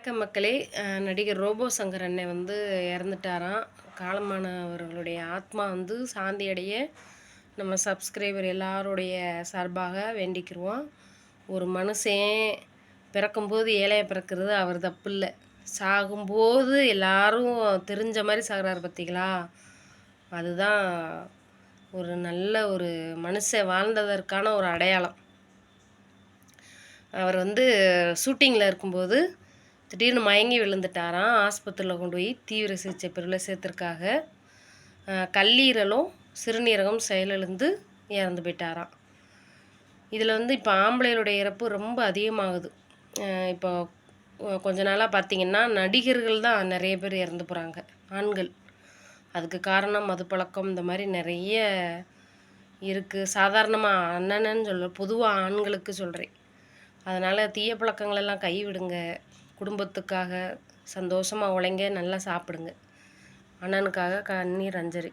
வணக்கம் மக்களே. நடிகர் ரோபோ சங்கர் அண்ணன் வந்து இறந்துட்டாராம். காலமானவர்களுடைய ஆத்மா வந்து சாந்தி அடைய நம்ம சப்ஸ்கிரைபர் எல்லாருடைய சார்பாக வேண்டிக்கிருவோம். ஒரு மனுஷன் பிறக்கும்போது ஏழையாக பிறக்கிறது அவர் தப்பு இல்லை. சாகும்போது எல்லாரும் தெரிஞ்ச மாதிரி சாகிறாரு பார்த்தீங்களா? அதுதான் ஒரு நல்ல ஒரு மனுஷன் வாழ்ந்ததற்கான ஒரு அடையாளம். அவர் வந்து ஷூட்டிங்கில் இருக்கும்போது திடீர்னு மயங்கி விழுந்துட்டாராம். ஆஸ்பத்திரியில் கொண்டு போய் தீவிர சிகிச்சை பிரிவில் சேர்த்துருக்காங்க. கல்லீரலும் சிறுநீரகம் செயலிழந்து இறந்து போயிட்டாராம். இதில் வந்து இப்போ ஆம்பளைகளுடைய இறப்பு ரொம்ப அதிகமாகுது. இப்போ கொஞ்ச நாளாக பார்த்திங்கன்னா நடிகர்கள் தான் நிறைய பேர் இறந்து போகிறாங்க, ஆண்கள். அதுக்கு காரணம் மதுப்பழக்கம் இந்த மாதிரி நிறைய இருக்குது. சாதாரணமாக அண்ணன்னு சொல்ல, பொதுவாக ஆண்களுக்கு சொல்கிறேன். அதனால் தீய பழக்கங்களெல்லாம் கைவிடுங்க. குடும்பத்துக்காக சந்தோஷமாக உழைங்க, நல்லா சாப்பிடுங்க. அண்ணனுக்காக கண்ணீர் அஞ்சலி.